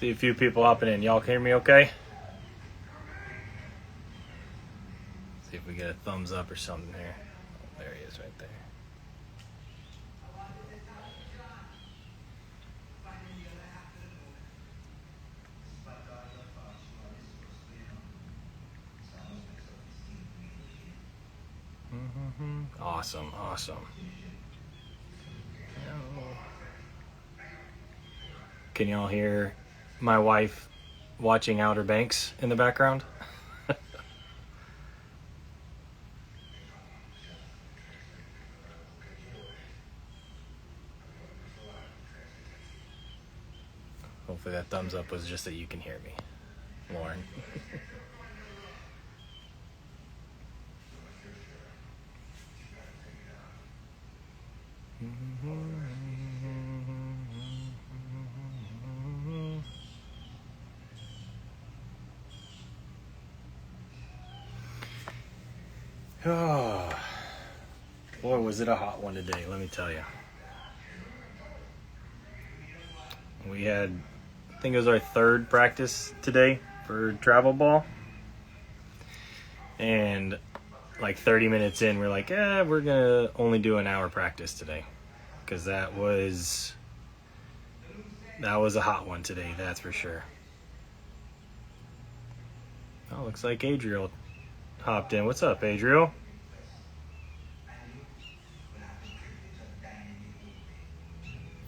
See a few people hopping in. Y'all can hear me okay? See if we get a thumbs up or something here. Oh, there he is right there. Awesome, awesome. Can y'all hear my wife watching Outer Banks in the background? Hopefully that thumbs up was just that you can hear me, Lauren. Oh, boy, was it a hot one today, let me tell you. We had, I think it was our third practice today for travel ball. And like 30 minutes in, we're like, we're going to only do an hour practice today. Because that was a hot one today, that's for sure. Oh, looks like Adriel hopped in. What's up, Adriel?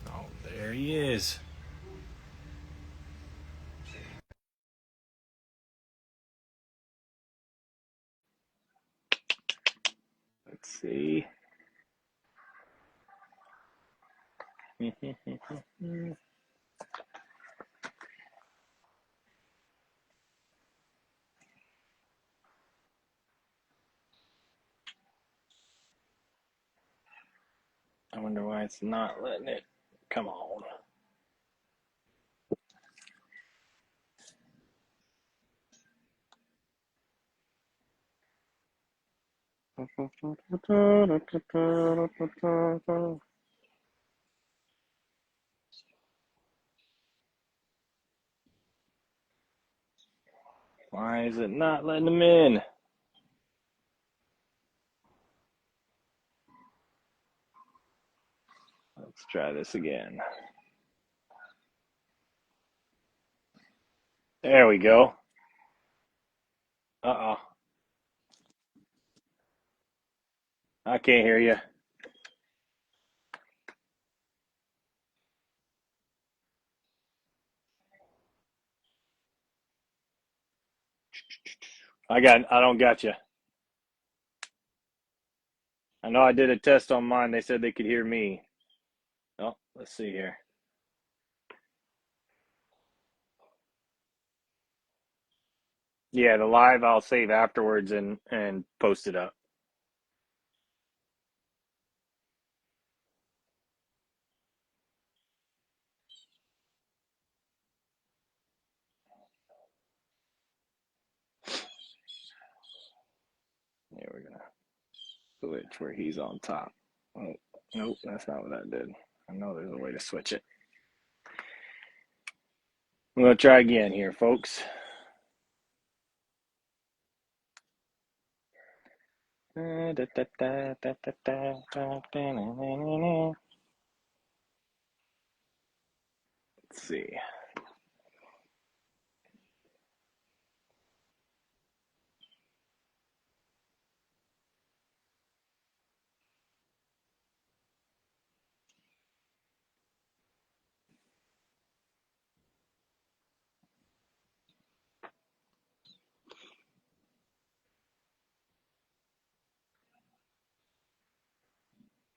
Oh, there he is. Let's see. I wonder why it's not letting it come on. Why is it not letting them in? Let's try this again. There we go. Uh-oh. I can't hear you. I don't got you. I know I did a test on mine. They said they could hear me. Oh, let's see here. Yeah, the live I'll save afterwards and post it up. Yeah, we're gonna switch where he's on top. Oh, nope, that's not what that did. I know there's a way to switch it. I'm gonna try again here, folks. Let's see.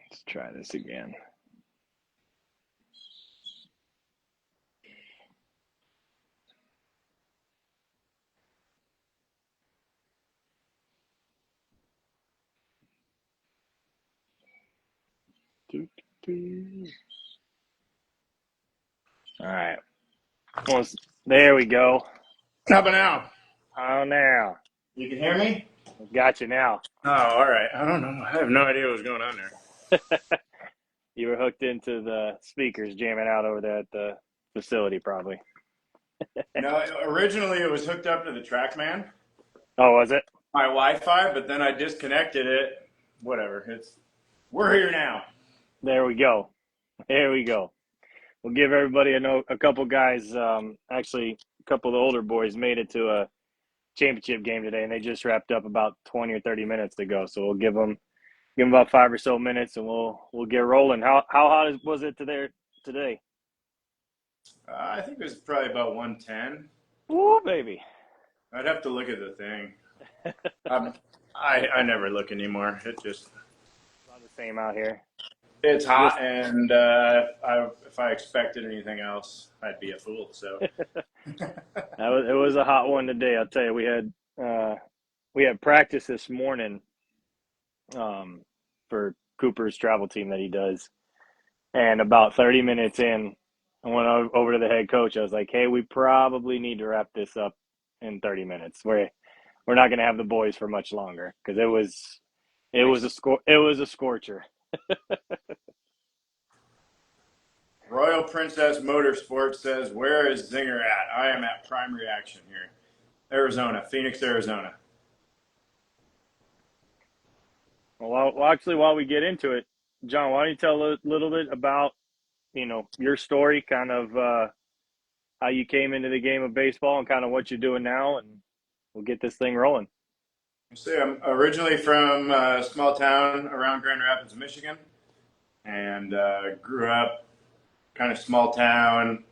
Let's try this again. All right. There we go. How about now? Oh, now. You can hear me? Got you now. Oh, all right. I don't know. I have no idea what was going on there. You were hooked into the speakers jamming out over there at the facility, probably. No, originally it was hooked up to the TrackMan, Oh, was it? my Wi-Fi, but then I disconnected it. Whatever. We're here now. There we go. There we go. We'll give everybody a couple guys, actually, a couple of the older boys made it to a championship game today, and they just wrapped up about 20 or 30 minutes ago. So we'll give them about 5 or so minutes, and we'll get rolling. How hot was it today? I think it was probably about 110. Woo, baby. I'd have to look at the thing. Um, I never look anymore. About the same out here. It's Just hot, and if I expected anything else, I'd be a fool. So it was a hot one today. I'll tell you, we had practice this morning, um, for Cooper's travel team that he does, and about 30 minutes in, I went over to the head coach. I was like, "Hey, we probably need to wrap this up in 30 minutes. We're not going to have the boys for much longer because nice. it was a scorcher." Royal Princess Motorsports says, "Where is Zinger at? I am at Prime Reaction here, Arizona, Phoenix, Arizona." Well, actually, while we get into it, John, why don't you tell a little bit about your story, kind of how you came into the game of baseball and kind of what you're doing now, and we'll get this thing rolling. So I'm originally from a small town around Grand Rapids, Michigan, and grew up kind of small town.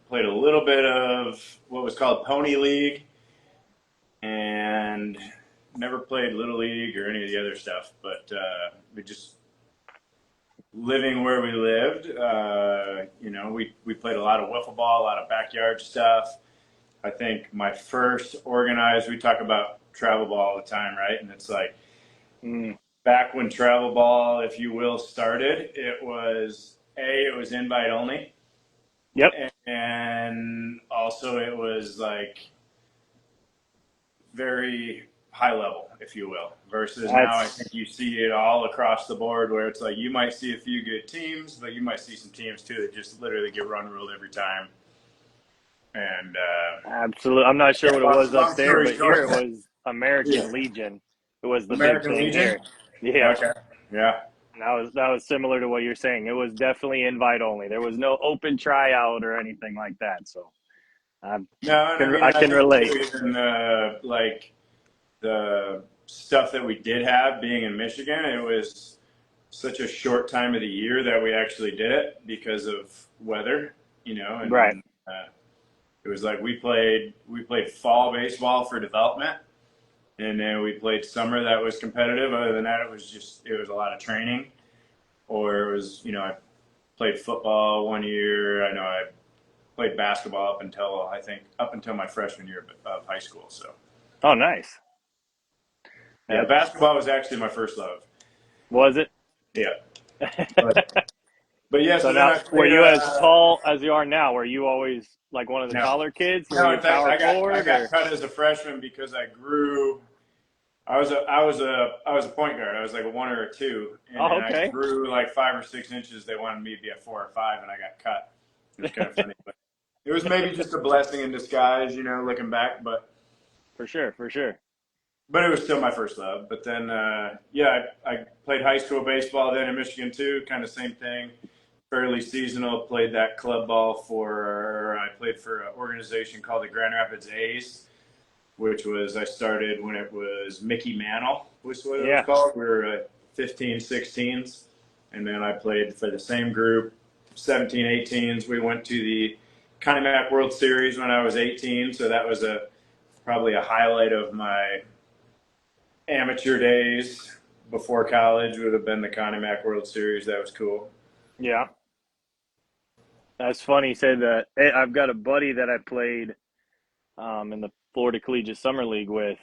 Played a little bit of what was called Pony League, and never played Little League or any of the other stuff. But we just living where we lived. We played a lot of wiffle ball, a lot of backyard stuff. I think my first organized. We talk about travel ball all the time, right? And it's like Mm, back when travel ball, if you will, started. It was invite only, yep, and also it was like very high level, if you will, versus now I think that's you see it all across the board where it's like you might see a few good teams, but you might see some teams too that just literally get run ruled every time. And absolutely. I'm not sure yeah, what it was up long there, story but here short, it was yeah, American Legion. It was the big American thing Legion. here. Yeah, Okay, yeah. and that was similar to what you're saying. It was definitely invite only. There was no open tryout or anything like that. So I No, and I mean, I I can think too, relate even like the stuff that we did have being in Michigan, it was such a short time of the year that we actually did it because of weather, right. and it was like we played fall baseball for development, and then we played summer that was competitive. Other than that, it was a lot of training, or it was I played football one year. I know I played basketball up until my freshman year of high school. So Oh, nice. yeah, That basketball was actually my first love. was it. Yeah, but but yeah. So So then now, I were played. you as tall as you are now? Were you always like one of the No, taller kids? Were no. you In fact, power I forward got or? cut as a freshman because I grew. I was a point guard. I was like a one or a two, and Oh, then I okay, grew like 5 or 6 inches. They wanted me to be a 4 or 5, and I got cut. It was kind of funny, but it was maybe just a blessing in disguise, looking back. for sure, for sure. But it was still my first love. But then, yeah, I played high school baseball then in Michigan too. Kind of same thing, fairly seasonal. Played that club ball I played for an organization called the Grand Rapids A's, which was I started when it was Mickey Mantle was what it was Yeah, called. We were 15, 16s, and then I played for the same group, 17, 18s. We went to the Connie Mack World Series when I was 18, so that was probably a highlight of my amateur days before college. Would have been the Connie Mack World Series. That was cool. yeah. That's funny. You said that. Hey, I've got a buddy that I played in the Florida Collegiate Summer League with.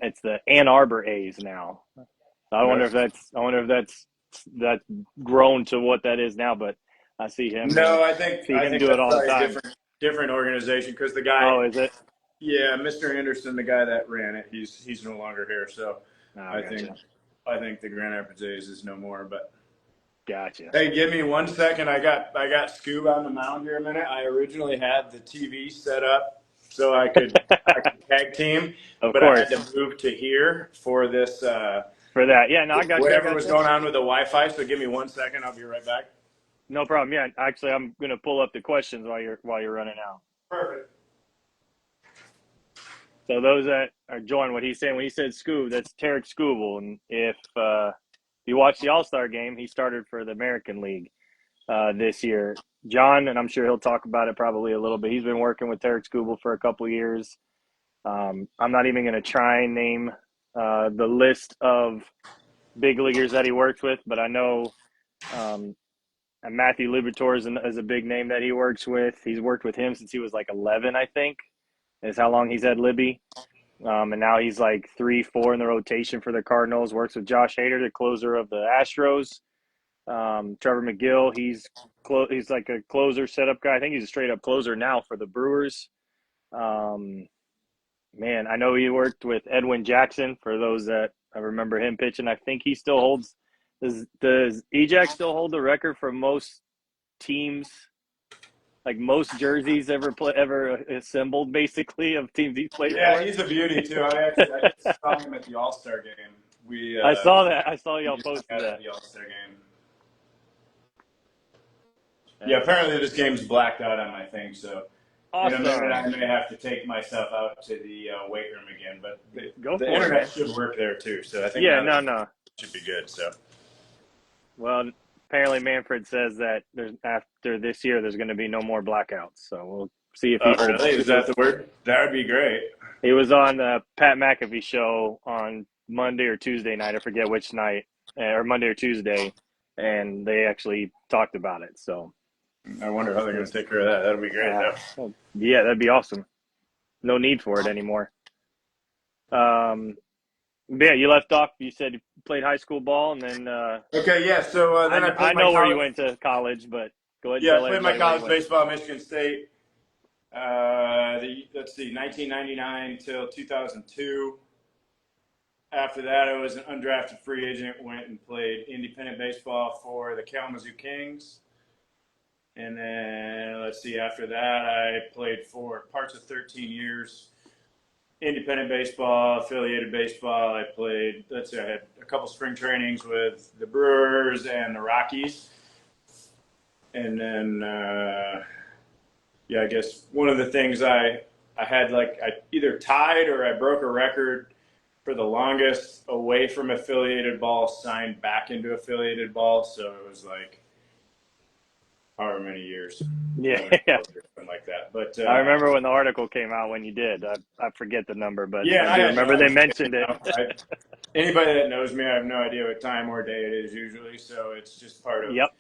It's the Ann Arbor A's now. Nice. I wonder if that's grown to what that is now. But I No, I think see I him think do it that's all the probably a time. different organization because the guy, Oh, is it? yeah, Mr. Anderson, the guy that ran it, he's no longer here. So Oh, I think gotcha. I think the Grand Rapids A's is no more. But Gotcha. Hey, give me 1 second. I got Scoob on the mound here a minute. I originally had the TV set up so I could tag team, Of but I had course. to move to here for this For that. Yeah, no, I got you. I whatever got was you. going on with the Wi-Fi. So give me 1 second. I'll be right back. No problem. Yeah, actually, I'm gonna pull up the questions while you're running out. Perfect. So those that are joining what he's saying when he said Scoob, that's Tarek Scooble, and if you watch the All Star game, he started for the American League this year. John, and I'm sure he'll talk about it probably a little bit. He's been working with Tarek Scooble for a couple years. I'm not even going to try and name the list of big leaguers that he worked with, but I know and Matthew Liberatore is a big name that he works with. He's worked with him since he was like 11, I think, is how long he's had Libby. And now he's like 3, 4 in the rotation for the Cardinals. Works with Josh Hader, the closer of the Astros. Trevor McGill, he's like a closer setup guy. I think he's a straight up closer now for the Brewers. Um, Man, I know he worked with Edwin Jackson. For those that I remember him pitching, I think he still holds. Does Ejac still hold the record for most teams, like most jerseys ever assembled, basically of teams he's played Yeah, for? he's a beauty too. I just saw him at the All-Star game. We I saw that. I saw we y'all just hung posted out at that. the All-Star game. Yeah, That's apparently this game's blacked out on my thing, so in a minute I awesome. may have to take myself out to the weight room again. But Go the for it, internet man. should work there too, so I think Yeah, now that no, no. should be good. So Well, apparently Manfred says that there's after this year there's going to be no more blackouts. So we'll see if he oh, holds really? it. Is that the word? That would be great. He was on the Pat McAfee show on Monday or Tuesday night. I forget which night, or Monday or Tuesday, and they actually talked about it. So, I wonder how they're going to take care of that. That'll be great, though. yeah, that'd be awesome. No need for it anymore. But yeah, you left off. You said you played high school ball, and then Okay, yeah. So then I I played my know where you college. went to college, but go ahead and Yeah, I tell played my everybody where you college went. baseball at Michigan State. Let's see, 1999 till 2002. After that, I was an undrafted free agent. Went and played independent baseball for the Kalamazoo Kings. And then let's see, after that, I played for parts of 13 years independent baseball, affiliated baseball. I played, let's see, I had a couple spring trainings with the Brewers and the Rockies. And then, yeah, I guess one of the things I had, like, I either tied or I broke a record for the longest away from affiliated ball signed back into affiliated ball. So it was like however many years, Yeah, or something like that. But I remember when the article came out when you did. I forget the number, but yeah, I I do had no remember they idea. mentioned it. Anybody that knows me, I have no idea what time or day it is usually. So it's just part of Yep.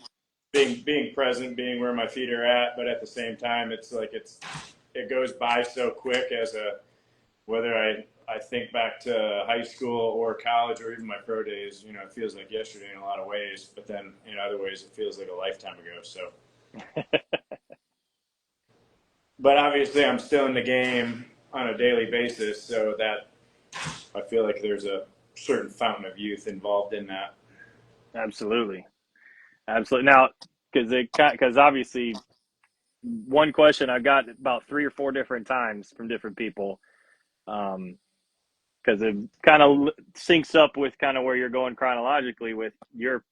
being present, being where my feet are at. But at the same time, it's like it goes by so quick as a whether I think back to high school or college or even my pro days, it feels like yesterday in a lot of ways, but then in other ways it feels like a lifetime ago. So, but obviously I'm still in the game on a daily basis, so that I feel like there's a certain fountain of youth involved in that. Absolutely. Absolutely. Now, because obviously one question I got about 3 or 4 different times from different people, because it kind of syncs up with kind of where you're going chronologically with your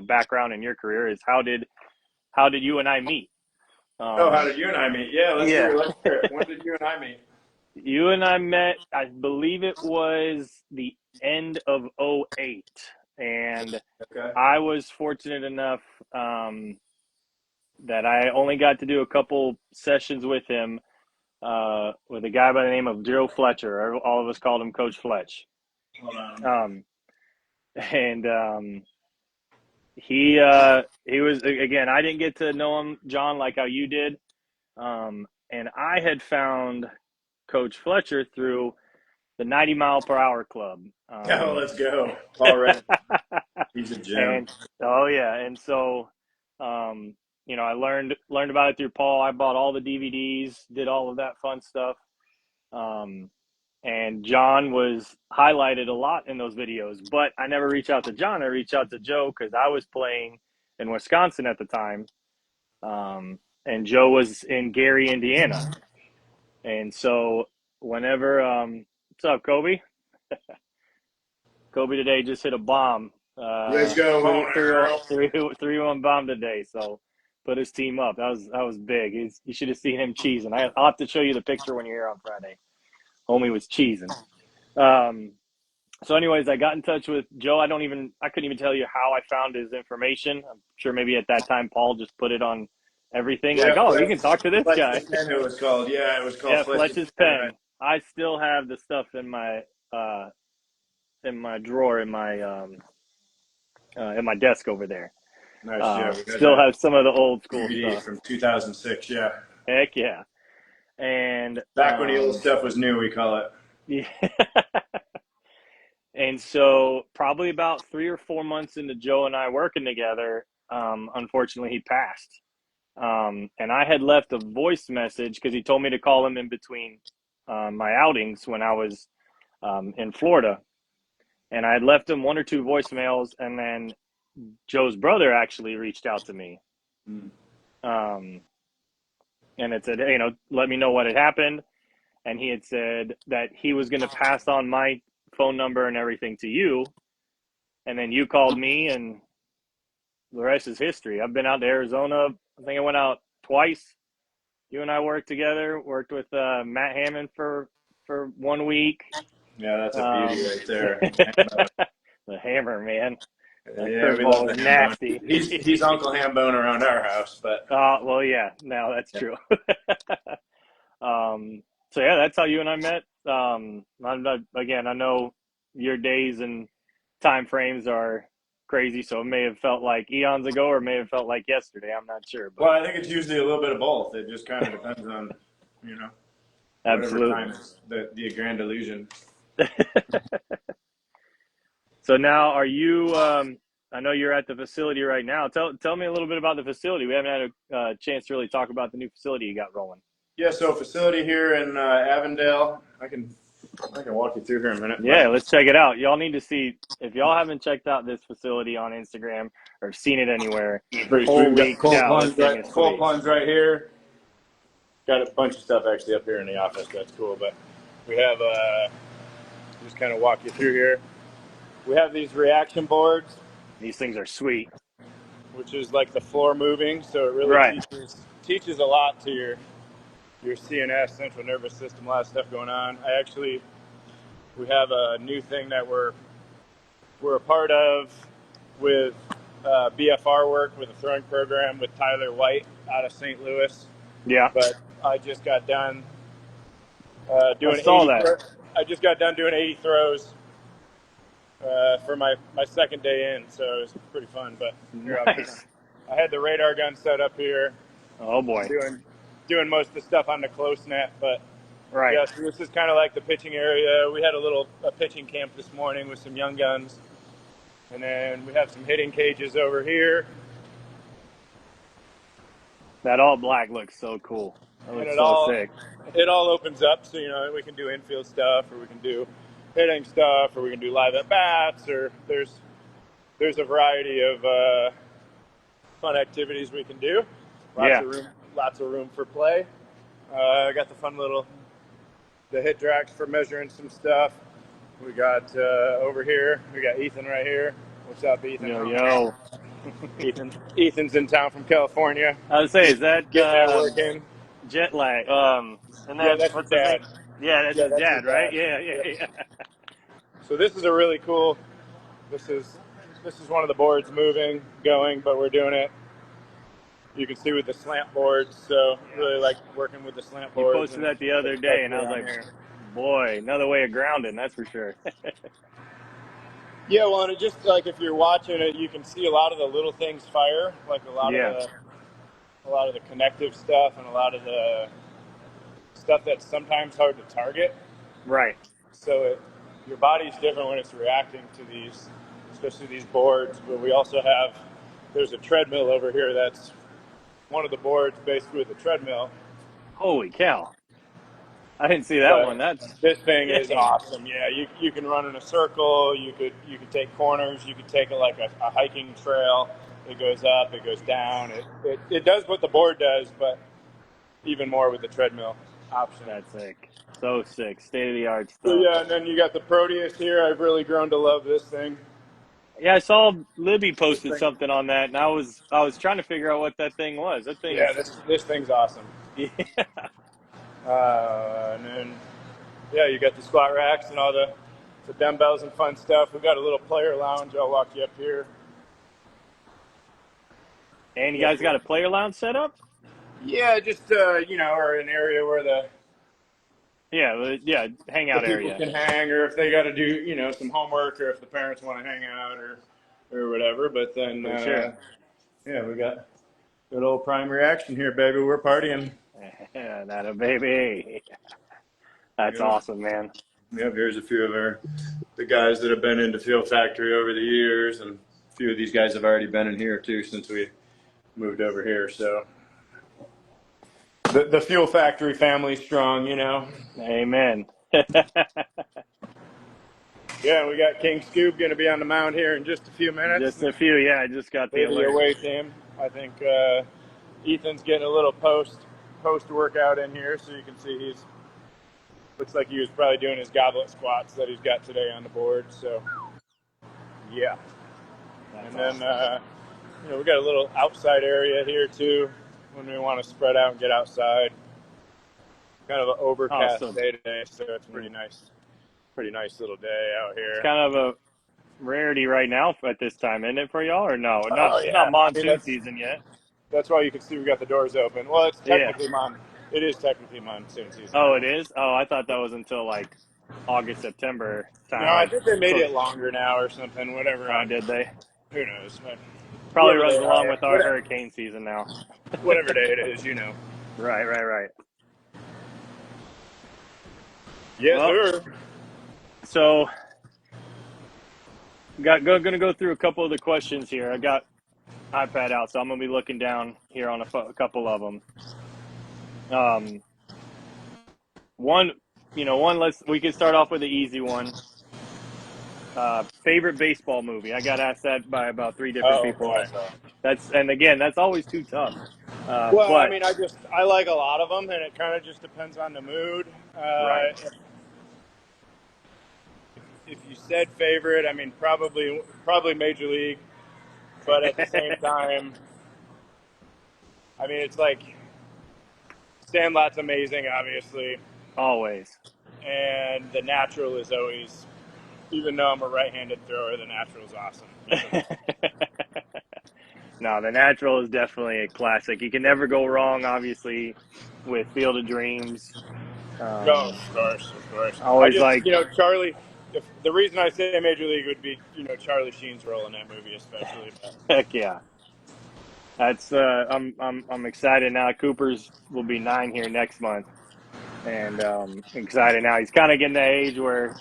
background in your career is how did you and I meet? Oh, how Um, did you and I meet? Yeah, let's hear yeah, it. Let's hear it. When did you and I meet? you and I met. I believe it was the end of '08, and Okay. I was fortunate enough that I only got to do a couple sessions with him with a guy by the name of Joe Fletcher. All of us called him Coach Fletch. Hold on. Um, and he was again. I didn't get to know him, John, like how you did. And I had found Coach Fletcher through the 90 mile per hour club. Oh, let's go. All right. He's a gem. And oh yeah, and so I learned about it through Paul. I bought all the DVDs, did all of that fun stuff. Um, and John was highlighted a lot in those videos, but I never reached out to John. I reached out to Joe because I was playing in Wisconsin at the time, and Joe was in Gary, Indiana. And so whenever, what's up, Kobe? Kobe today just hit a bomb. Let's go home, girl. 3-1 bomb today. So put his team up. That was big. You should have seen him cheesing. I'll have to show you the picture when you're here on Friday. Homie was cheesing. Um, so, anyways, I got in touch with Joe. I couldn't even tell you how I found his information. I'm sure maybe at that time Paul just put it on everything. Like, Yeah, oh, you can talk to this guy. Fletcher's Pen it was called. Yeah, it was called Yeah, Fletcher's Fletch's Pen, right? pen. I still have the stuff in my drawer in my desk over there. Nice, yeah. We had Still that have some of the old school DVD stuff. from 2006, yeah. Heck yeah. And Back when the old stuff was new, we call it. yeah. And so probably about 3 or 4 months into Joe and I working together, unfortunately he passed. And I had left a voice message because he told me to call him in between my outings when I was in Florida. And I had left him 1 or 2 voicemails, and then Joe's brother actually reached out to me. Mm. And it said, hey, let me know what had happened. And he had said that he was going to pass on my phone number and everything to you. And then you called me, and the rest is history. I've been out to Arizona. I think I went out twice. You and I worked together, worked with Matt Hammond for 1 week. Yeah, that's a beauty right there. The hammer, man. That Yeah, we curveball love was the ham bone. nasty. He's Uncle Hambone around our house, but Well, yeah, no, that's yeah. true. So yeah, that's how you and I met. Again, I know your days and time frames are crazy, so it may have felt like eons ago, or may have felt like yesterday. I'm not sure, but Well, I think it's usually a little bit of both. It just kind of depends on, you know, whatever time absolutely. is the grand illusion. So now, are you? I know you're at the facility right now. Tell me a little bit about the facility. We haven't had a chance to really talk about the new facility you got rolling. Yeah, so facility here in Avondale. I can walk you through here in a minute, Yeah, but let's check it out. Y'all need to see if y'all haven't checked out this facility on Instagram or seen it anywhere. it's pretty sweet. We got Holy cold cow, this plunge thing is cold sweet. plunge right here. Got a bunch of stuff actually up here in the office. That's cool, but we have just kind of walk you through here. We have these reaction boards, These things are sweet. which is like the floor moving, so it really Right. teaches a lot to your CNS, central nervous system, a lot of stuff going on. We have a new thing that we're a part of with BFR work with a throwing program with Tyler White out of St. Louis. Yeah, But I just got done I doing saw that. I just got done doing 80 throws for my second day in, so it was pretty fun. But here Nice. I had the radar gun set up here, Oh boy. doing most of the stuff on the close net. But Right. yeah, so this is kind of like the pitching area. We had a pitching camp this morning with some young guns, and then we have some hitting cages over here, That all black looks so cool. That and looks so sick. it all opens up. So we can do infield stuff, or we can do hitting stuff, or we can do live at bats, or there's a variety of fun activities we can do. Yeah. Lots of room for play. I got the hit tracks for measuring some stuff. We got over here. We got Ethan right here. What's up, Ethan? Yo, yo. Ethan's in town from California. I would say, is that Getting there working. jet lag? And Yeah, then that's his what's his name? dad. Yeah, that's Yeah, his that's his dad, right? dad. Yeah, yeah, Yeah. yeah. So this is a really cool. This is one of the boards moving, going, but we're doing it. You can see with the slant boards. So really like working with the slant You boards posted and that the other day, and I especially was on like, here. boy, another way of grounding, that's for sure. Yeah, well, and it just like if you're watching it, you can see a lot of the little things fire, like Yeah, a lot of the connective stuff and a lot of the stuff that's sometimes hard to target. right. So your body's different when it's reacting to these, especially these boards. But we also there's a treadmill over here that's one of the boards basically with a treadmill. Holy cow. I didn't see that one. But That's, this thing is dang. awesome. Yeah, you can run in a circle. You could take corners. You could take it like a hiking trail. It goes up, it goes down. It does what the board does, but even more with the treadmill option. That's sick. So sick. State of the art So stuff. yeah, and then you got the Proteus here. I've really grown to love this thing. Yeah, I saw Libby This posted thing, something on that, and I was trying to figure out what that thing was. That yeah, thing's this thing's awesome. yeah, And then yeah, you got the squat racks and all the dumbbells and fun stuff. We've got a little player lounge. I'll walk you up here. and you Yep, guys got a player lounge set up? yeah, just or an area where Yeah, the hangout people area can hang, or if they got to do some homework, or if the parents want to hang out, or whatever. But then for sure. yeah, we got good old primary action here, baby. We're partying. Yeah, that a baby. That's Yep. awesome, man. Yep. Here's a few of the guys that have been into Fuel Factory over the years, and a few of these guys have already been in here too since we moved over here. So the Fuel Factory family's strong, Amen. Yeah, we got King Scoob going to be on the mound here in just a few minutes. Just a few. Yeah, I just got the Maybe alert. away team. I think Ethan's getting a little post workout in here, so you can see he's looks like he was probably doing his goblet squats that he's got today on the board. So yeah, That's and then awesome. we got a little outside area here too when we want to spread out and get outside. Kind of an Oh, overcast so day today, so it's pretty nice. Pretty nice little day out it's here. kind of a rarity right now at this time, isn't it for y'all? Or no? Not Oh it's not yeah, I mean monsoon season yet. that's why you can see we got the doors open. Well, Yeah. it is technically monsoon season Oh, right it now. is. Oh, I thought that was until like August, September No, time. I Like think they made close. it longer now or something. Whatever. Oh, did they? Who knows? But Probably whoever runs they along are, with our hurricane season now. whatever day it is. Right, right, right. Yes, Well, sir. so gonna go through a couple of the questions here. I got iPad out, so I'm gonna be looking down here on a couple of them. Um, one, one. We can start off with the easy one. Favorite baseball movie? I got asked that by about three different Oh people boy. also. And again, that's always too tough. Well, I But mean, I like a lot of them, and it kind of just depends on the mood. right. If you said favorite, I mean probably Major League, but at the same time, I mean it's like Sandlot's amazing, obviously, Always. and The Natural is always, even though I'm a right-handed thrower, The Natural is awesome. No, The Natural is definitely a classic. You can never go wrong, obviously, with Field of Dreams. No, of course, of course. I Always just, like, Charlie. The reason I say Major League would be, Charlie Sheen's role in that movie, especially. But. heck yeah. That's I'm excited now. Cooper's will be 9 here next month, and excited now. He's kind of getting that age where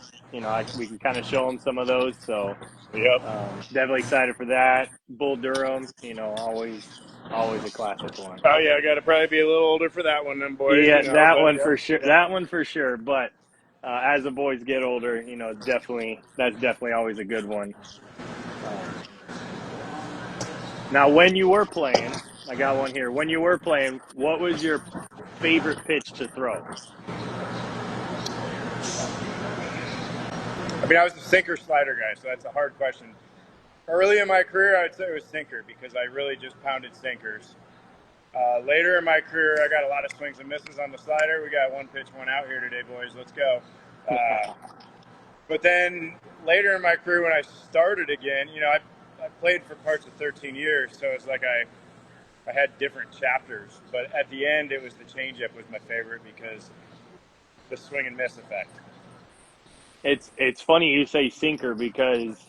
we can kind of show him some of those. So Yep. definitely excited for that. Bull Durham, always a classic one. Oh yeah, I got to probably be a little older for that one, then boys. Yeah, that But one yeah, for sure. yeah. That one for sure. But as the boys get older, that's definitely always a good one. Um, Now, when you were playing, I got one here. When you were playing, what was your favorite pitch to throw? I mean, I was a sinker slider guy, so that's a hard question. Early in my career, I would say it was sinker because I really just pounded sinkers. Later in my career, I got a lot of swings and misses on the slider. We got one pitch, one out here today, boys. Let's go. But then later in my career, when I started again, I played for parts of 13 years, so it's like I had different chapters. But at the end, it was the changeup was my favorite because the swing and miss effect. It's funny you say sinker because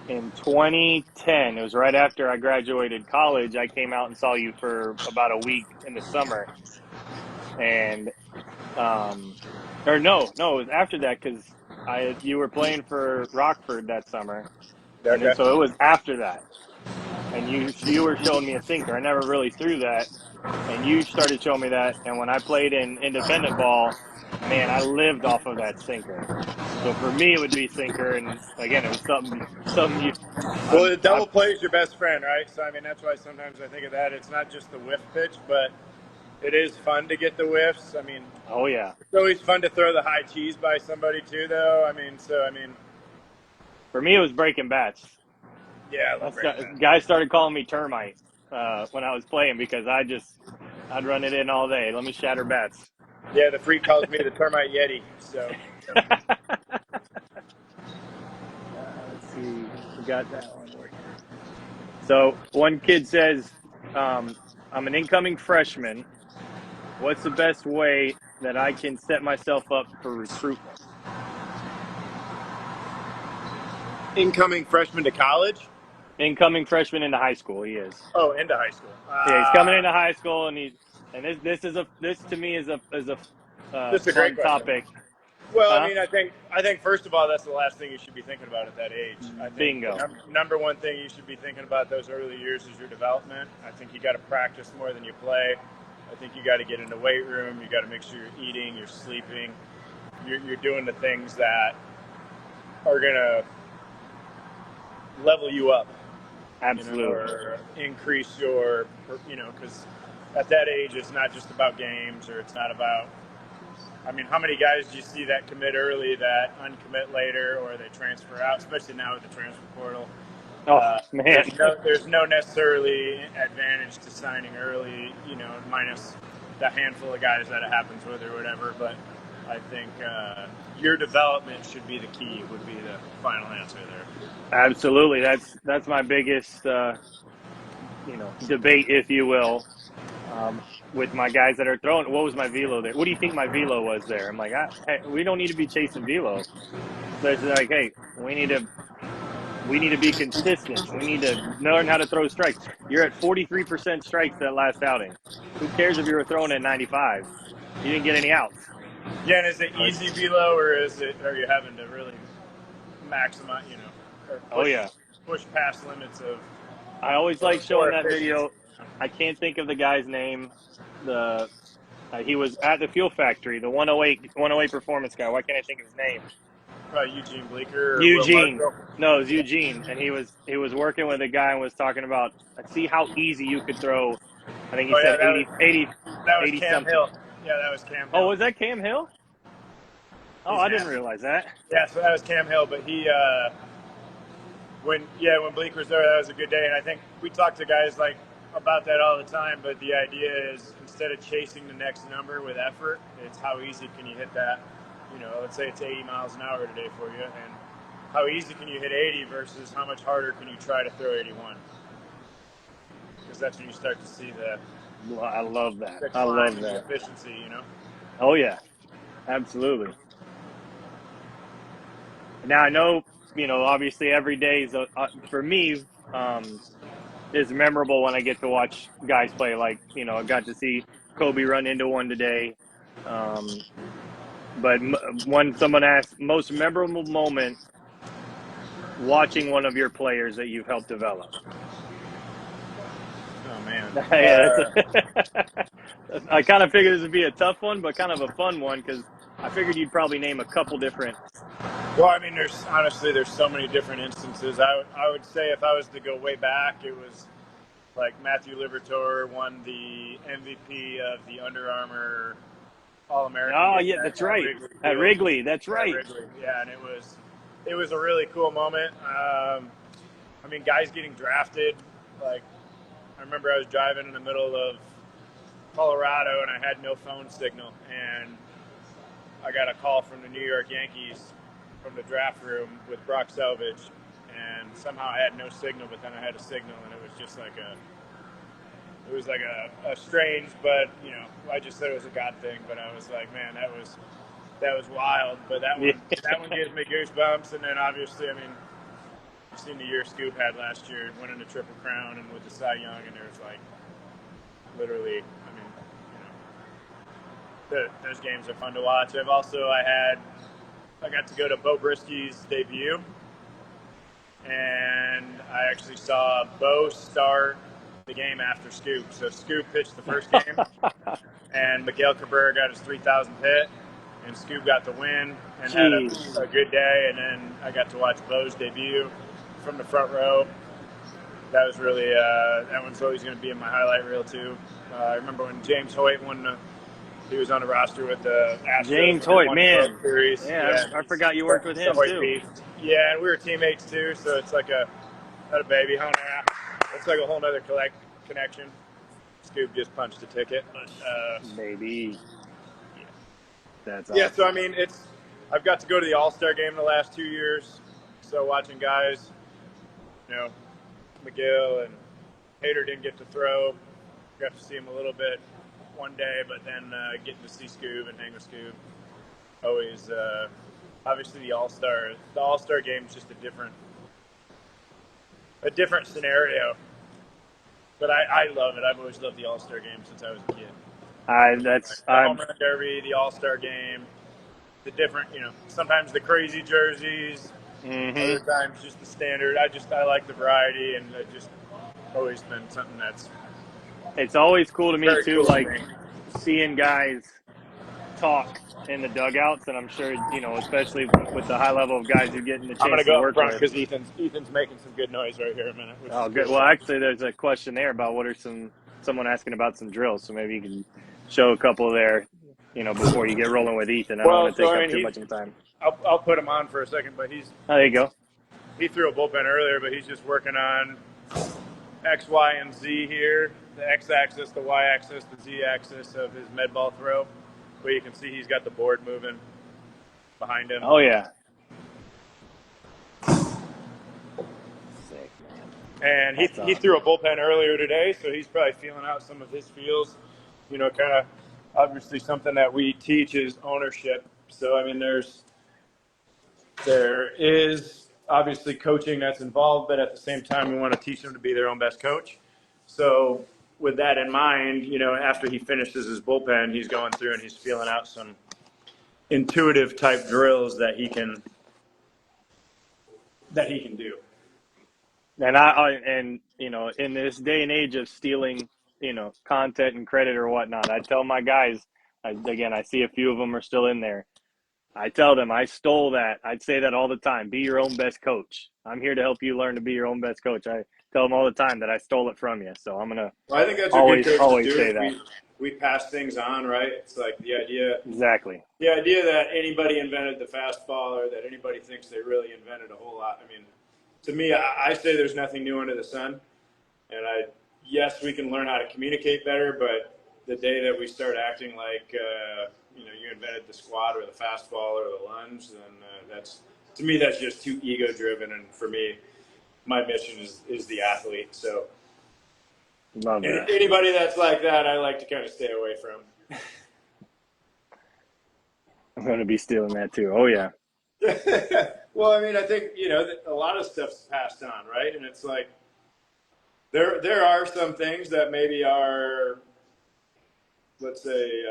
in 2010, it was right after I graduated college. I came out and saw you for about a week in the summer, and or no, it was after that because you were playing for Rockford that summer, and then Okay. so it was after that, and you were showing me a sinker. I never really threw that, and you started showing me that. And when I played in independent ball, man, I lived off of that sinker. So for me, it would be sinker, and again, it was something you. Well, the I'm double play is your best friend, right? So I mean, that's why sometimes I think of that. It's not just the whiff pitch, but it is fun to get the whiffs. I mean, oh yeah. it's always fun to throw the high cheese by somebody too, though. I mean, For me, it was breaking bats. yeah, I love breaking bad. Guys started calling me termite when I was playing because I'd run it in all day. Let me shatter bats. Yeah, the freak calls me the termite yeti. So Let's see. We got that one. So one kid says, I'm an incoming freshman. What's the best way that I can set myself up for recruitment? incoming freshman to college. Incoming freshman into high school, he is. Oh, into high school. Yeah, he's coming into high school, and this to me is a This is a great fun question. topic. Well, I Huh? mean, I think first of all, that's the last thing you should be thinking about at that age. I think the Bingo. number one thing you should be thinking about those early years is your development. I think you got to practice more than you play. I think you got to get in the weight room. You got to make sure you're eating, you're sleeping, you're doing the things that are gonna level you up, Absolutely. or increase your, because at that age, it's not just about games, or it's not about. I mean, how many guys do you see that commit early that uncommit later, or they transfer out? Especially now with the transfer portal, Oh man, there's no necessarily advantage to signing early, minus the handful of guys that it happens with or whatever. But I think your development should be the key. Would be the final answer there. absolutely. That's my biggest debate, if you will, with my guys that are throwing. What was my velo there? What do you think my velo was there? I'm like, hey, we don't need to be chasing velo. So it's like, hey, we need to be consistent. We need to learn how to throw strikes. You're at 43% strikes that last outing. Who cares if you were throwing at 95? You didn't get any outs. Yeah, and is it So easy velo, or are you having to really maximize, or oh push yeah, push past limits of I always like for showing that efficiency? video. I can't think of the guy's name. The He was at the Fuel Factory, the 108 performance guy. Why can't I think of his name? Probably Eugene Bleecker or Will Eugene. Marshall. No, it was Eugene, and he was working with a guy and was talking about see how easy you could throw. I think he Oh said yeah, 80, 80, that was 80 Cam something. Hill. Yeah, that was Cam Oh, Hill. was that Cam Hill? Oh, He's I didn't nasty. realize that. Yeah, so that was Cam Hill, but when Bleak was there, that was a good day, and I think we talk to guys like about that all the time. But the idea is instead of chasing the next number with effort, it's how easy can you hit that. Let's say it's 80 miles an hour today for you, and how easy can you hit 80 versus how much harder can you try to throw 81? Because that's when you start to see the I love that. the I climb love and the that. efficiency. Oh yeah, absolutely. Now I know, obviously every day is for me um, is memorable when I get to watch guys play. Like, I got to see Kobe run into one today. Um, but when someone asked most memorable moment watching one of your players that you've helped develop. Oh man. Yeah, I kind of figured this would be a tough one, but kind of a fun one because I figured you'd probably name a couple different. Well, I mean, there's so many different instances. I would say if I was to go way back, it was like Matthew Liberatore won the MVP of the Under Armour All American Oh game yeah, that's at right. Wrigley At Field. Wrigley, that's At right. Wrigley, yeah, and it was a really cool moment. I mean, guys getting drafted. Like, I remember I was driving in the middle of Colorado and I had no phone signal, and I got a call from the New York Yankees from the draft room with Brock Selvage, and somehow I had no signal, but then I had a signal, and it was just like a strange, but I just said it was a God thing, but I was like, man, that was wild. But that Yeah. one gives me goosebumps, and then obviously, I mean, you've seen the year Scoop had last year, winning the Triple Crown and with the Cy Young, and there's like literally, I mean, those games are fun to watch. I got to go to Bo Brisky's debut, and I actually saw Bo start the game after Scoop. So Scoop pitched the first game, and Miguel Cabrera got his 3,000th hit, and Scoob got the win and had Jeez. a good day. And then I got to watch Bo's debut from the front row. That was really that one's always going to be in my highlight reel too. I remember when James Hoyt won. He was on the roster with the Astros James when they Hoyt, won the World man. Series. Yeah, Yeah, I forgot you worked with the him Hoyt too. beef. Yeah, and we were teammates too, so it's like not a baby, huh? It's like a whole other connection. Scoob just punched a ticket, but Baby. That's yeah. So I awesome. mean, I've got to go to the All-Star game the last 2 years, so watching guys, you know, McGill and Hader didn't get to throw. Got to see him a little bit one day, but then getting to see Scoob and hang with Scoob. Always, obviously the All-Star game is just a different scenario. But I love it. I've always loved the All-Star game since I was a kid. I that's The I'm home run derby, the All-Star game, the different, sometimes the crazy jerseys, other hmm times just the standard. I like the variety, and it's just always been something that's It's always cool to me very too, cool to like me. seeing guys talk in the dugouts, and I'm sure, especially with the high level of guys you're getting the I'm gonna chance to go up work front with. because Ethan's making some good noise right here in a minute, which is Oh, good. cool. Well, actually, there's a question there about what are someone asking about some drills, so maybe you can show a couple there, before you get rolling with Ethan. I don't Well, want to so take I up mean, too much of your time. I'll put him on for a second, but Oh, there you go. he threw a bullpen earlier, but he's just working on X, Y, and Z here. The X axis, the Y axis, the Z axis of his med ball throw. But you can see he's got the board moving behind him. Oh yeah, sick man. And That's he threw a awesome. bullpen earlier today, so he's probably feeling out some of his feels. Kind of obviously something that we teach is ownership. So I mean, there is obviously coaching that's involved, but at the same time, we want to teach them to be their own best coach. So, with that in mind, after he finishes his bullpen, he's going through and he's feeling out some intuitive type drills that he can do. And in this day and age of stealing, content and credit or whatnot, I tell my guys, I see a few of them are still in there. I tell them I stole that. I'd say that all the time. Be your own best coach. I'm here to help you learn to be your own best coach. I tell them all the time that I stole it from you. So I'm gonna Well, I think that's what good always, coaches always do. say Is that. we pass things on, right? It's like Exactly. the idea that anybody invented the fastball or that anybody thinks they really invented a whole lot. I mean, to me, I say there's nothing new under the sun. And yes, we can learn how to communicate better, but the day that we start acting like, you invented the squat or the fastball or the lunge, then to me, that's just too ego driven. And for me, my mission is the athlete. So Love that. anybody that's like that, I like to kind of stay away from. I'm gonna be stealing that too. Oh yeah. Well, I mean, I think a lot of stuff's passed on, right? And it's like there are some things that maybe are, let's say,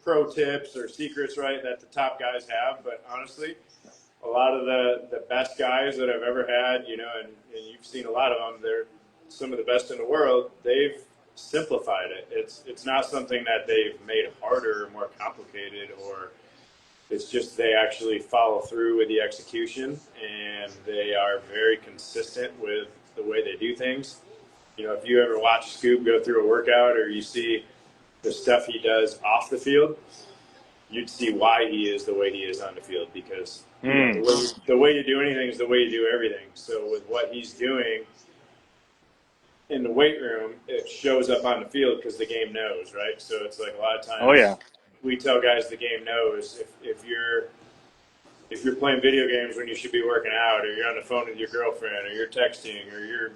pro tips or secrets, right, that the top guys have. But honestly, a lot of the best guys that I've ever had, and you've seen a lot of them, they're some of the best in the world. They've simplified it. It's not something that they've made harder or more complicated, or it's just they actually follow through with the execution, and they are very consistent with the way they do things. If you ever watch Scoob go through a workout or you see the stuff he does off the field, you'd see why he is the way he is on the field, because Mm. the way you do anything is the way you do everything. So with what he's doing in the weight room, it shows up on the field because the game knows, right? So it's like a lot of Oh times yeah. we tell guys the game knows if you're playing video games when you should be working out, or you're on the phone with your girlfriend, or you're texting, or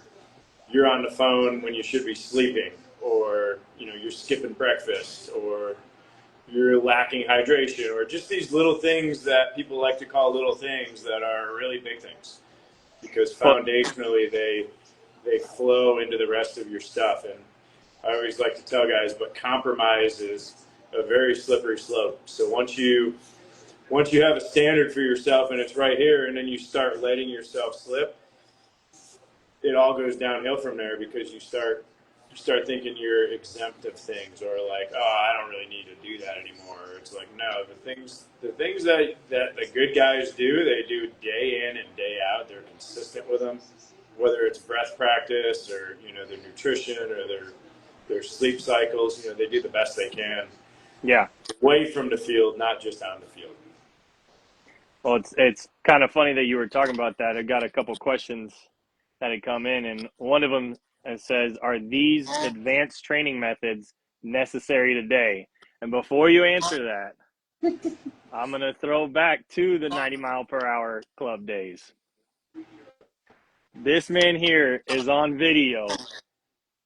you're on the phone when you should be sleeping, or you're skipping breakfast, or you're lacking hydration, or just these little things that people like to call little things that are really big things, because Well, foundationally they flow into the rest of your stuff. And I always like to tell guys, but compromise is a very slippery slope. So once you have a standard for yourself and it's right here, and then you start letting yourself slip, it all goes downhill from there, because you start you start thinking you're exempt of things, or like, oh, I don't really need to do that anymore. It's like, no, the things that the good guys do, they do day in and day out. They're consistent with them, whether it's breath practice or their nutrition or their sleep cycles. They do the best they can Yeah. away from the field, not just on the field. Well, it's kind of funny that you were talking about that. I got a couple questions that had come in, and one of them says, "Are these advanced training methods necessary today?" And before you answer that, I'm gonna throw back to the 90 mile per hour club days. This man here is on video.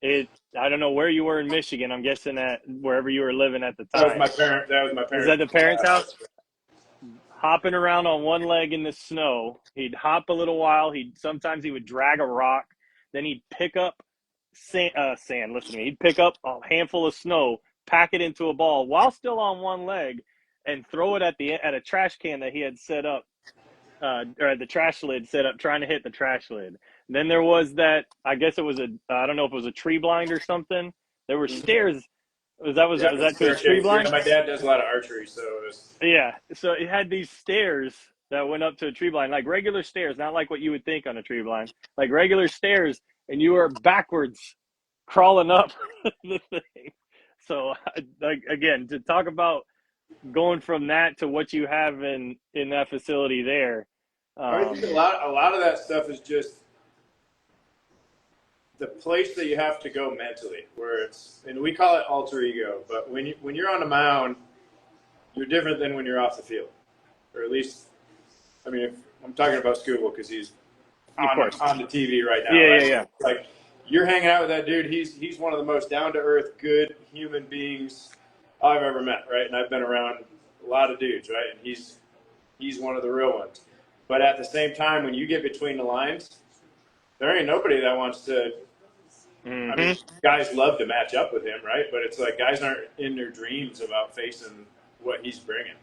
It I don't know where you were in Michigan. I'm guessing at wherever you were living at the That was my time. parent. That was my Is that parents' the parents' house? house. Hopping around on one leg in the snow. He'd hop a little while. Sometimes he would drag a rock. Then he'd pick up sand. Listen to me. He'd pick up a handful of snow, pack it into a ball while still on one leg, and throw it at a trash can that he had set up, or at the trash lid set up, trying to hit the trash lid. Then there was that. I guess it was I don't know if it was a tree blind or something. There were stairs. Yeah, Was the that to a tree staircase. Yeah, blind? my dad does a lot of archery, so it was. Yeah, so it had these stairs that went up to a tree blind, like regular stairs, not like what you would think on a tree blind, like regular stairs, and you were backwards crawling up the thing. So, like again, to talk about going from that to what you have in that facility there. I think a um, lot of that stuff is just the place that you have to go mentally, where and we call it alter ego, but when you're on the mound, you're different than when you're off the field, or at least, I mean, if I'm talking about Scuba because he's of course, on the TV right now, yeah, right? yeah, yeah. Like you're hanging out with that dude. He's one of the most down to earth, good human beings I've ever met, right? And I've been around a lot of dudes, right? And he's one of the real ones. But at the same time, when you get between the lines, there ain't nobody that wants to. I mean, Mm-hmm. guys love to match up with him, right? But it's like guys aren't in their dreams about facing what he's bringing,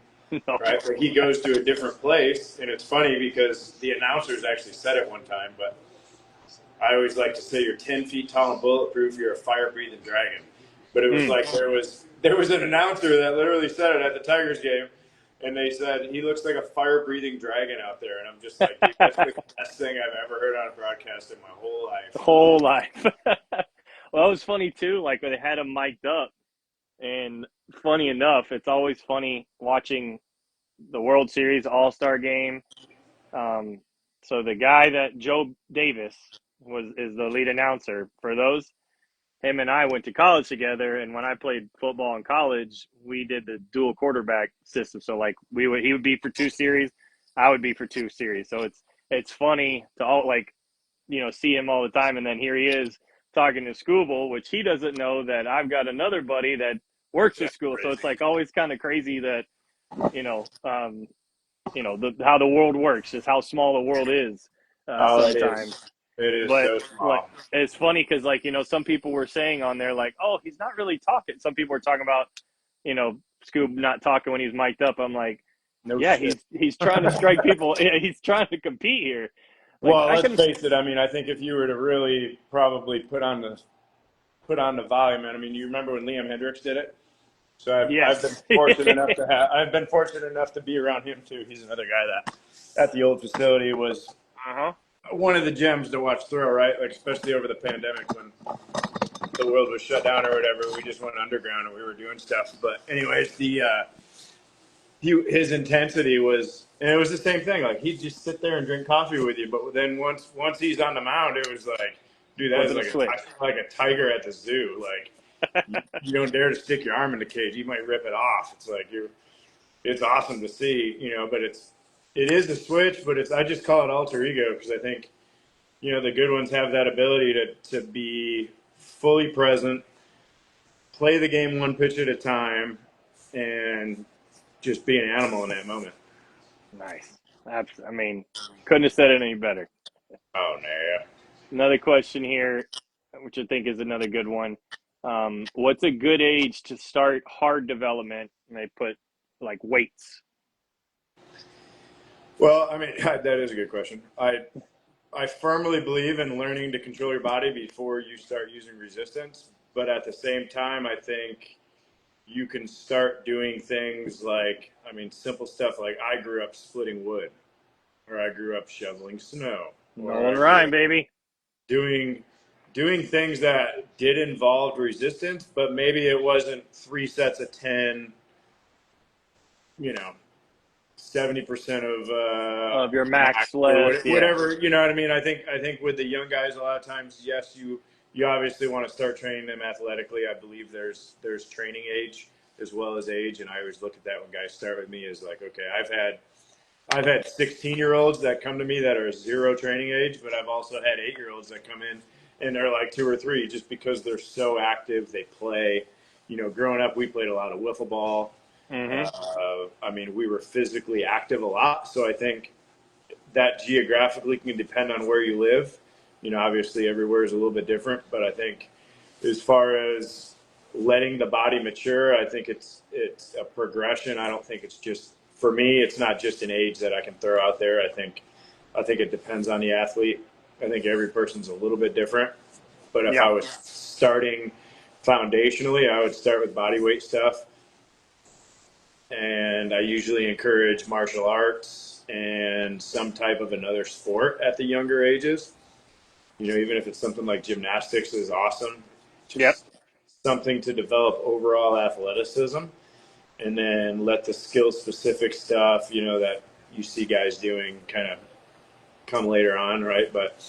No. right? But he goes to a different place, and it's funny because the announcers actually said it one time, but I always like to say you're 10 feet tall and bulletproof. You're a fire breathing dragon. But it was Mm. like there was an announcer that literally said it at the Tigers game, and they said he looks like a fire breathing dragon out there. And I'm just like, dude, that's the best thing I've ever heard on a broadcast in my whole The life. whole life. Well, it was funny too. Like when they had him mic'd up, and funny enough, it's always funny watching the World Series All Star Game. Um, so the guy that Joe Davis is the lead announcer for those. Him and I went to college together, and when I played football in college, we did the dual quarterback system. So like he would be for two series, I would be for two series. So it's funny to all like see him all the time, and then here he is talking to Scooble, which he doesn't know that I've got another buddy that works at That's school. So crazy. it's like always kind of crazy that you know how the world works, just how small the world is Oh, it is. sometimes. It is But so like small. it's funny because like some people were saying on there like, oh, he's not really talking. Some people were talking about Scoob not talking when he's mic'd up. I'm like, No yeah, shit. he's trying to strike people. He's trying to compete here. Like Well, I let's can. face it. I mean, I think if you were to really probably put on the volume, and I mean, you remember when Liam Hendricks did it? So I've been Yes. fortunate enough to I've been fortunate enough to be around him too. He's another guy that at the old facility was Uh-huh. one of the gems to watch throw, right? Like especially over the pandemic when the world was shut down or whatever. We just went underground and we were doing stuff. But anyways, his intensity was, and it was the same thing. Like he'd just sit there and drink coffee with you, but then once he's on the mound, it was like, dude, that is Wasn't a switch. like a tiger at the zoo. Like you don't dare to stick your arm in the cage; you might rip it off. It's like it's awesome to see, but it is a switch, but I just call it alter ego because I think the good ones have that ability to be fully present, play the game one pitch at a time, and just be an animal in that moment. Nice. I mean, couldn't have said it any better. Oh no. Another question here, which I think is another good one. What's a good age to start hard development? And they put like weights. Well, I mean, that is a good question. I firmly believe in learning to control your body before you start using resistance. But at the same time, I think you can start doing things like, I mean, simple stuff like I grew up splitting wood, or I grew up shoveling snow, or Nolan I grew Ryan, up baby. doing things that did involve resistance, but maybe it wasn't 3 sets of 10, you know, 70% of Of your max max or lift, yeah. whatever. You know what I mean? I think with the young guys, a lot of times, yes, you obviously want to start training them athletically. I believe there's training age as well as age, and I always look at that when guys start with me as like, okay, I've had 16-year-olds that come to me that are zero training age, but I've also had 8-year-olds that come in and they're like 2 or 3 just because they're so active. They play. You know, growing up, we played a lot of wiffle ball. Mm-hmm. I mean, we were physically active a lot. So I think that geographically can depend on where you live. You know, obviously everywhere is a little bit different, but I think as far as letting the body mature, I think it's a progression. I don't think it's just for me. It's not just an age that I can throw out there. I think it depends on the athlete. I think every person's a little bit different. But if Yeah. I was starting foundationally, I would start with body weight stuff, and I usually encourage martial arts and some type of another sport at the younger ages. You know, even if it's something like gymnastics is awesome, Yep. just something to develop overall athleticism, and then let the skill specific stuff, you know, that you see guys doing kind of come later on, right? But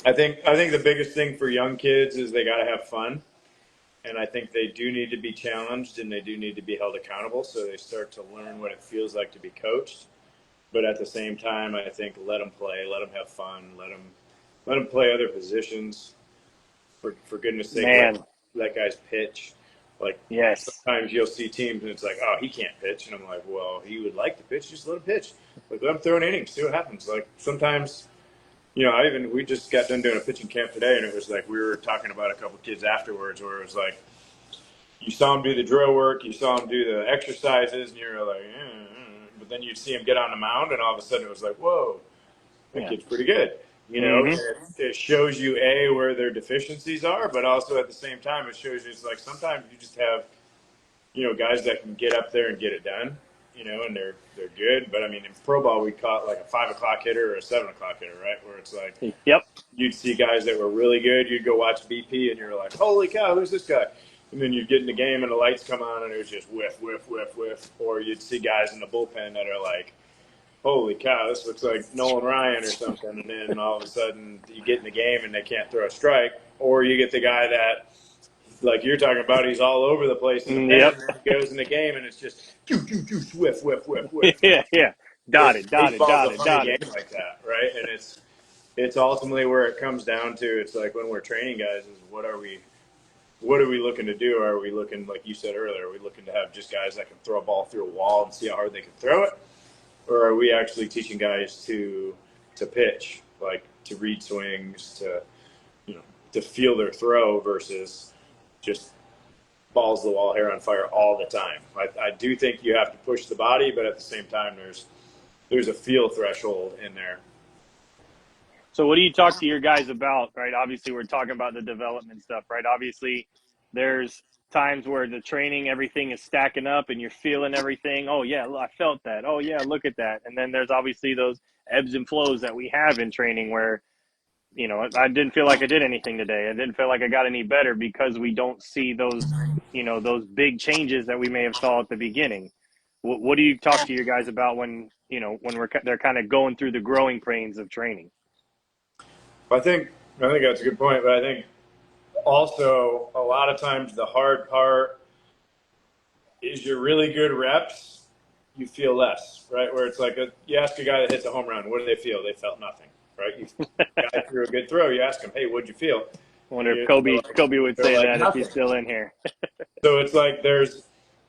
I think the biggest thing for young kids is they got to have fun, and I think they do need to be challenged and they do need to be held accountable, so they start to learn what it feels like to be coached. But at the same time, I think let them play, let them have fun, let them play other positions. For goodness sake, Man, let guys pitch. Like yes. sometimes you'll see teams and it's like, oh, he can't pitch, and I'm like, well, he would like to pitch, just let him pitch. Like let him throw an inning, see what happens. Like sometimes, you know, we just got done doing a pitching camp today, and it was like we were talking about a couple kids afterwards, where it was like you saw him do the drill work, you saw him do the exercises, and you're like, but then you'd see him get on the mound, and all of a sudden it was like, whoa, that Yeah. kid's pretty good. You know, Mm-hmm. it shows you where their deficiencies are, but also at the same time it shows you it's like sometimes you just have guys that can get up there and get it done. You know, and they're good. But I mean, in pro ball we caught like a 5 o'clock hitter or a 7 o'clock hitter, right? Where it's like Yep. you'd see guys that were really good. You'd go watch BP, and you're like, holy cow, who's this guy? And then you'd get in the game, and the lights come on, and it was just whiff, whiff, whiff, whiff. Or you'd see guys in the bullpen that are like, holy cow, this looks like Nolan Ryan or something. And then all of a sudden, you get in the game, and they can't throw a strike. Or you get the guy that, like you're talking about, he's all over the place in the pen, Yep. and then he goes in the game, and it's just whiff, whiff, whiff, whiff. Yeah. Yeah. Dotted, dotted, Baseball's a dotted, funny game dotted. like that, right? And it's ultimately where it comes down to. It's like when we're training guys, is what are we looking to do? Are we looking, like you said earlier, are we looking to have just guys that can throw a ball through a wall and see how hard they can throw it, or are we actually teaching guys to pitch, like to read swings, to feel their throw versus just balls to the wall, hair on fire all the time? I do think you have to push the body, but at the same time, there's a feel threshold in there. So what do you talk to your guys about, right? Obviously, we're talking about the development stuff, right? Obviously, there's times where the training, everything is stacking up and you're feeling everything. Oh, yeah, I felt that. Oh, yeah, look at that. And then there's obviously those ebbs and flows that we have in training where, I didn't feel like I did anything today. I didn't feel like I got any better because we don't see those, those big changes that we may have saw at the beginning. What do you talk to your guys about when, when they're kind of going through the growing pains of training? I think that's a good point, but I think also a lot of times the hard part is your really good reps, you feel less, right? Where it's like you ask a guy that hits a home run, what do they feel? They felt nothing, right? Guy threw a good throw, you ask him, hey, what'd you feel? I wonder if Kobe would They're say like that if he's nothing. still in here. So it's like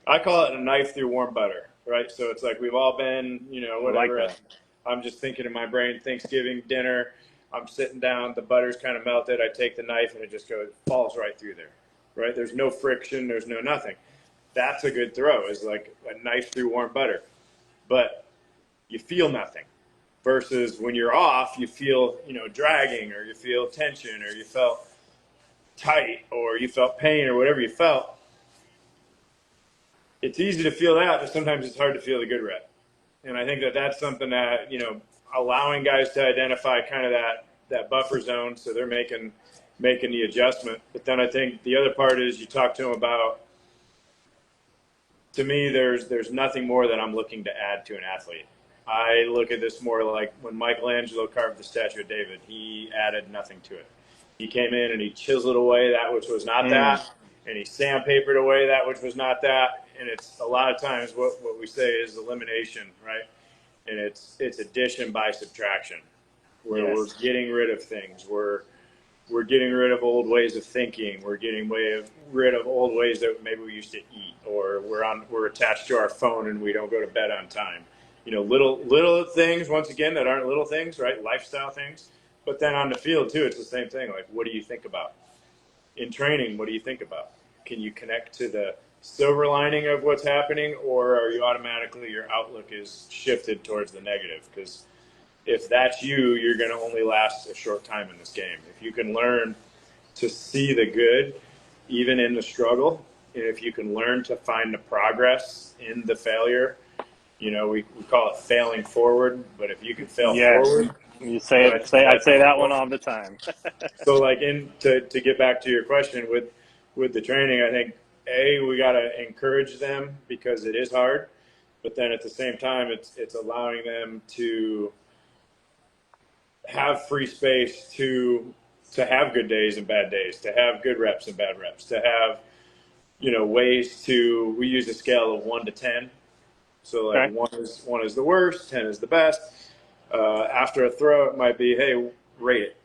I call it a knife through warm butter, right? So it's like we've all been, I like whatever. that. I'm just thinking in my brain, Thanksgiving dinner, I'm sitting down, the butter's kind of melted. I take the knife and it just falls right through there, right? There's no friction, there's no nothing. That's a good throw, is like a knife through warm butter. But you feel nothing. versus when you're off, you feel, dragging, or you feel tension, or you felt tight, or you felt pain, or whatever you felt. It's easy to feel that, but sometimes it's hard to feel the good rep. And I think that that's something that, allowing guys to identify kind of that buffer zone, so they're making the adjustment. But then I think the other part is you talk to them about, to me, there's nothing more that I'm looking to add to an athlete. I look at this more like when Michelangelo carved the statue of David. He added nothing to it. He came in and he chiseled away that which was not Mm, that, and he sandpapered away that which was not that. And it's a lot of times what we say is elimination, right? And it's addition by subtraction, where we're yes. getting rid of things. We're getting rid of old ways of thinking. We're getting rid of old ways that maybe we used to eat, or we're attached to our phone and we don't go to bed on time. Little things, once again, that aren't little things, right? Lifestyle things. But then on the field too, it's the same thing. Like, what do you think about in training? What do you think about? Can you connect to the silver lining of what's happening, or are you automatically, your outlook is shifted towards the negative? Because if that's you, you're going to only last a short time in this game. If you can learn to see the good, even in the struggle, and if you can learn to find the progress in the failure, we call it failing forward. But if you can fail Yes. forward, You say it. I that's say even that one more. all the time. So, like, to get back to your question with the training, I think we got to encourage them because it is hard, but then at the same time, it's allowing them to have free space to have good days and bad days, to have good reps and bad reps, to have ways to. We use a scale of 1 to 10. So like Okay. one is the worst, 10 is the best. After a throw, it might be, hey, rate it.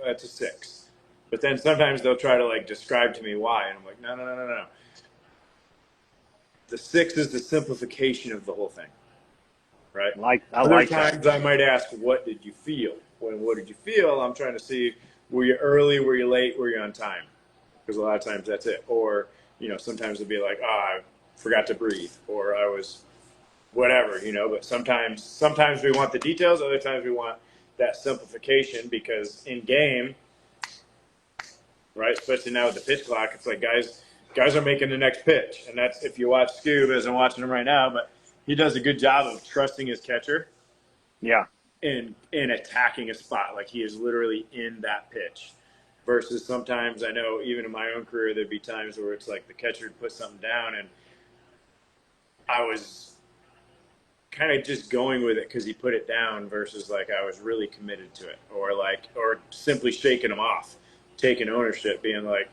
That's a 6. But then sometimes they'll try to like describe to me why, and I'm like, no, no, no, no, no. The 6 is the simplification of the whole thing, right? I Other like that. times I might ask, what did you feel? What did you feel? I'm trying to see, were you early? Were you late? Were you on time? Because a lot of times that's it. Or, sometimes it'll be like, I forgot to breathe, or I was whatever. But sometimes we want the details. Other times we want that simplification, because in game, right, especially now with the pitch clock, it's like guys are making the next pitch. And that's, if you watch Scoob, as I'm watching him right now, but he does a good job of trusting his catcher Yeah. in attacking a spot. Like, he is literally in that pitch. Versus sometimes, I know even in my own career, there'd be times where it's like the catcher would put something down and I was kind of just going with it because he put it down, versus like I was really committed to it, or simply shaking him off, taking ownership, being like,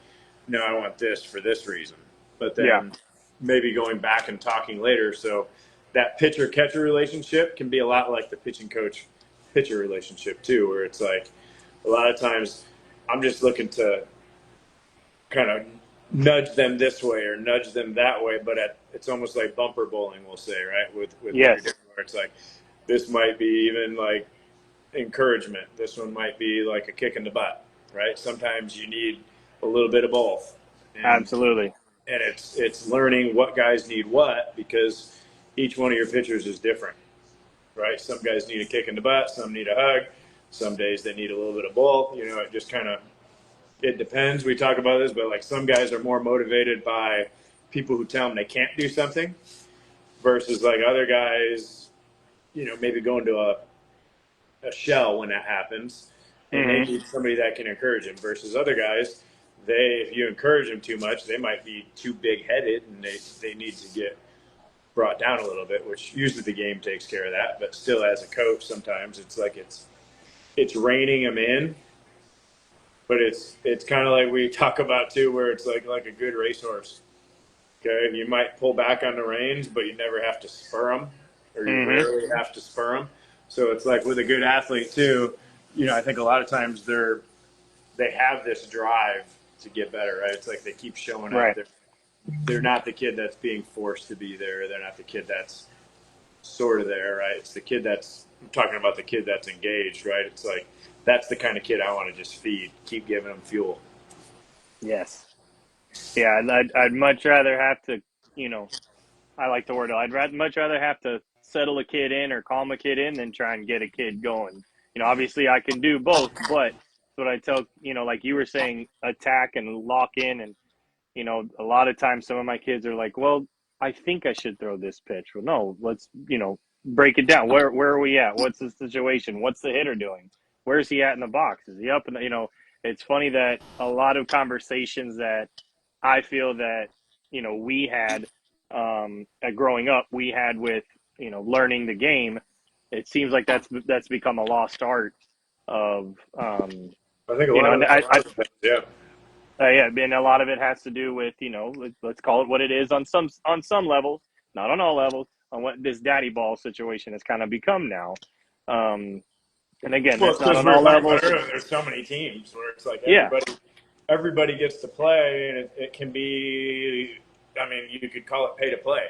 no, I want this for this reason. But Yeah. then maybe going back and talking later. So that pitcher catcher relationship can be a lot like the pitching coach pitcher relationship too, where it's like a lot of times I'm just looking to kind of nudge them this way or nudge them that way, but it's almost like bumper bowling, we'll say, right? With what you're doing, Yes. where it's like, this might be even like encouragement. This one might be like a kick in the butt, right? Sometimes you need a little bit of both, and Absolutely. it's learning what guys need what, because each one of your pitchers is different, right? Some guys need a kick in the butt, some need a hug, some days they need a little bit of both. It just kind of, it depends. We talk about this, but like some guys are more motivated by people who tell them they can't do something, versus like other guys, maybe going to a shell when that happens, and they Hmm. need somebody that can encourage them. Versus other guys, if you encourage them too much, they might be too big headed and they need to get brought down a little bit, which usually the game takes care of that. But still, as a coach, sometimes it's like it's reining them in, but it's kind of like we talk about too, where it's like a good racehorse. Okay, you might pull back on the reins, but you never have to spur them, or you Hmm. rarely have to spur them. So it's like with a good athlete too. I think a lot of times they have this drive to get better, right? It's like they keep showing up. Right. They're not the kid that's being forced to be there. They're not the kid that's sort of there, right? It's the kid that's, I'm talking about the kid that's engaged, right? It's like that's the kind of kid I want to just feed, keep giving them fuel. Yes. Yeah. I'd much rather have to, I like the word. Much rather have to settle a kid in or calm a kid in than try and get a kid going. Obviously I can do both, but what I tell, like you were saying, attack and lock in. And a lot of times some of my kids are like, well, I think I should throw this pitch. Well, no, let's, break it down. Where are we at? What's the situation? What's the hitter doing? Where's he at in the box? Is he up? And, it's funny that a lot of conversations that I feel that, we had growing up, we had with, learning the game. It seems like that's become a lost art of, I think and a lot of things, yeah. yeah, and a lot of it has to do with let's call it what it is on some levels, not on all levels, on what this daddy ball situation has kind of become now. And again, Well, that's it's not because on we were all talking about levels. earlier. There's so many teams where it's like Yeah, everybody gets to play, and it can be. I mean, you could call it pay to play,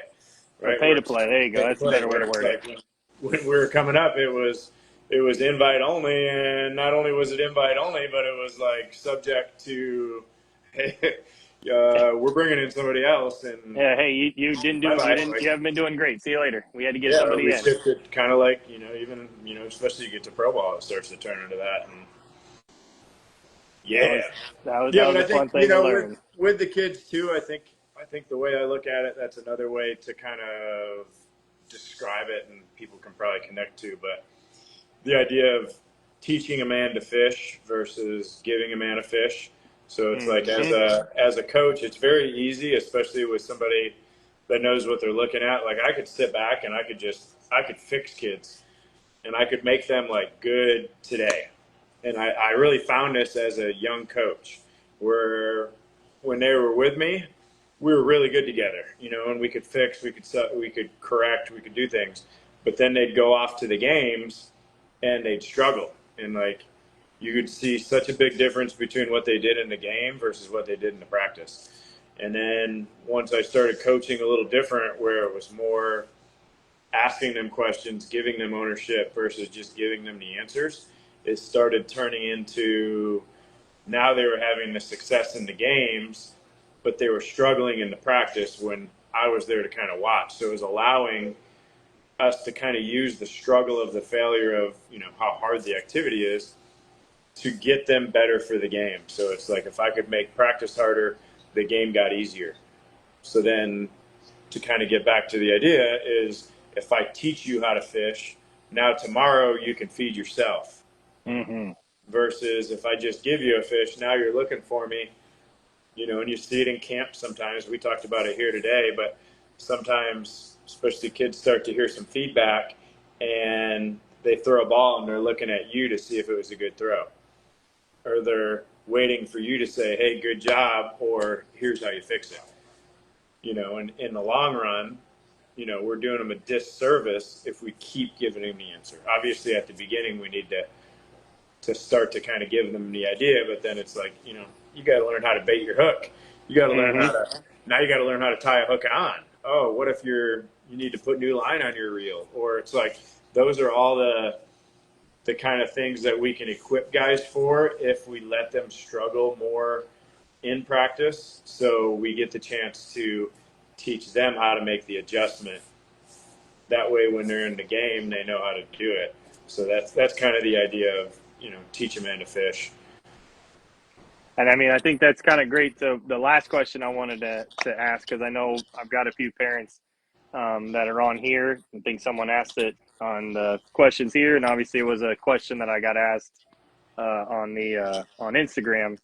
a right? pay Where to it's play. There you go. pay to That's a play, better way where to it's word it. like when we were coming up, it was invite only, and not only was it invite only, but it was like subject to, hey, we're bringing in somebody else, and Yeah, hey, you didn't bye do bye. you haven't been doing great. See you later. We had to get Yeah, somebody we in. shifted kind of like even especially you get to pro ball, it starts to turn into that, and That yeah, was that was yeah. that But was I a think fun thing to with learn. the kids too. I think the way I look at it, that's another way to kind of describe it, and people can probably connect to. But the idea of teaching a man to fish versus giving a man a fish. So it's like Hmm. as a coach, it's very easy, especially with somebody that knows what they're looking at. Like I could sit back and I could fix kids and I could make them like good today. And I really found this as a young coach where when they were with me, we were really good together, and we could fix, we could correct, we could do things. But then they'd go off to the games and they'd struggle. And like you could see such a big difference between what they did in the game versus what they did in the practice. And then once I started coaching a little different, where it was more asking them questions, giving them ownership versus just giving them the answers, it started turning into now they were having the success in the games, but they were struggling in the practice when I was there to kind of watch. So it was allowing us to kind of use the struggle of the failure of, how hard the activity is to get them better for the game. So it's like if I could make practice harder, the game got easier. So then to kind of get back to the idea is if I teach you how to fish, now tomorrow you can feed yourself. Hmm. Versus if I just give you a fish, now you're looking for me, and you see it in camp sometimes. We talked about it here today, but sometimes, especially kids start to hear some feedback and they throw a ball and they're looking at you to see if it was a good throw. Or they're waiting for you to say, hey, good job, or here's how you fix it. And in the long run, we're doing them a disservice if we keep giving them the answer. Obviously, at the beginning, we need to start to kind of give them the idea, but then it's like, you got to learn how to bait your hook. You got to learn Hmm. now you got to learn how to tie a hook on. Oh, what if you need to put new line on your reel? Or it's like, those are all the kind of things that we can equip guys for if we let them struggle more in practice. So we get the chance to teach them how to make the adjustment. That way, when they're in the game, they know how to do it. So that's kind of the idea of teach a man to fish. And I mean, I think that's kind of great. So the last question I wanted to ask, because I know I've got a few parents that are on here. I think someone asked it on the questions here, and obviously it was a question that I got asked on Instagram.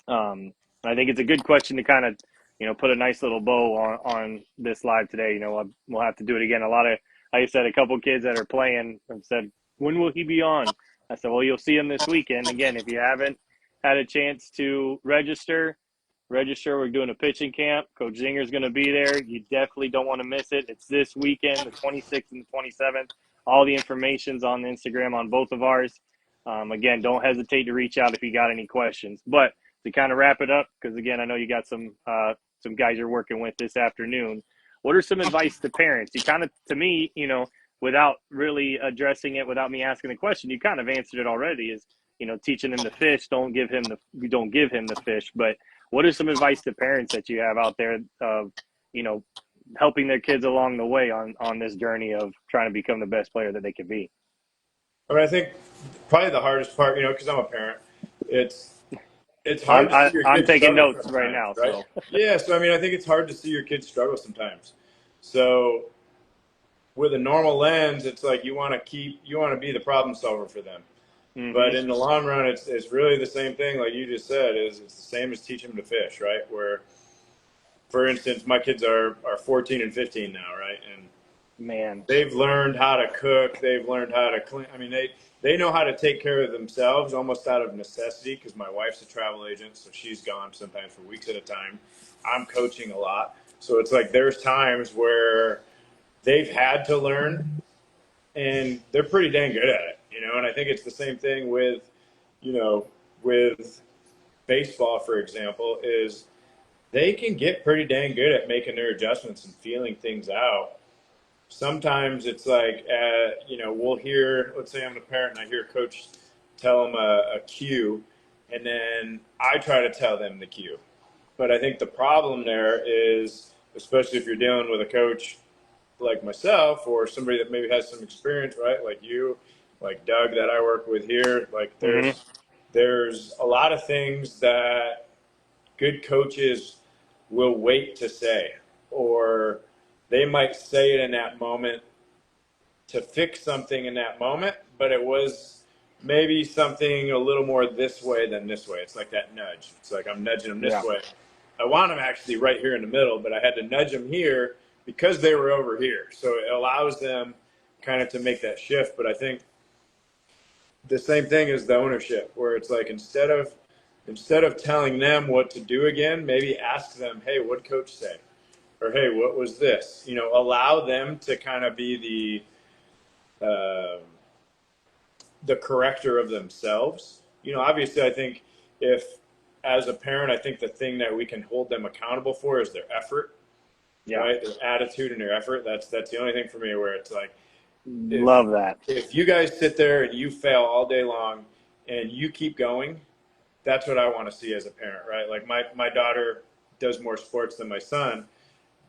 I think it's a good question to kind of put a nice little bow on this live today. We'll have to do it again. Like I said, a couple kids that are playing have said, when will he be on? I said, well, you'll see him this weekend. Again, if you haven't had a chance to register. We're doing a pitching camp. Coach Zinger's going to be there. You definitely don't want to miss it. It's this weekend, the 26th and the 27th. All the information's on Instagram on both of ours. Again, don't hesitate to reach out if you got any questions. But to kind of wrap it up, because again, I know you got some guys you're working with this afternoon. What are some advice to parents? You kind of, to me, without really addressing it, without me asking the question, you kind of answered it already. Is teaching him to fish. Don't give him the fish. But what are some advice to parents that you have out there of helping their kids along the way on this journey of trying to become the best player that they can be. I mean, I think probably the hardest part, because I'm a parent, it's it's I'm hard to see your I'm kids taking struggle notes right sometimes, now, right? so Yeah, so I mean, I think it's hard to see your kids struggle sometimes. So with a normal lens, it's like you want to be the problem solver for them. But hmm in the long run, it's really the same thing, like you just said, is it's the same as teaching them to fish, right? Where, for instance, my kids are 14 and 15 now, right? And man, they've learned how to cook. They've learned how to clean. I mean, they know how to take care of themselves almost out of necessity because my wife's a travel agent, so she's gone sometimes for weeks at a time. I'm coaching a lot, so it's like there's times where they've had to learn, and they're pretty dang good at it. And I think it's the same thing with, you know, with baseball, for example, is they can get pretty dang good at making their adjustments and feeling things out. Sometimes it's like, we'll hear, let's say I'm a parent and I hear coach tell them a cue, and then I try to tell them the cue. But I think the problem there is, especially if you're dealing with a coach like myself or somebody that maybe has some experience, right? Like you, like Doug that I work with here, like hmm there's a lot of things that good coaches will wait to say, or they might say it in that moment to fix something in that moment, but it was maybe something a little more this way than this way. It's like that nudge. It's like I'm nudging them this yeah, way. I want them actually right here in the middle, but I had to nudge them here because they were over here. So it allows them kind of to make that shift. But I think the same thing as the ownership, where it's like instead of telling them what to do again, maybe ask them, hey, what did coach say? Or hey, what was this? Allow them to kind of be the corrector of themselves. Obviously, I think if as a parent, I think the thing that we can hold them accountable for is their effort, yeah, right? Their attitude and their effort. That's the only thing for me where it's like if love that. if you guys sit there and you fail all day long and you keep going, that's what I want to see as a parent, right? Like my daughter does more sports than my son,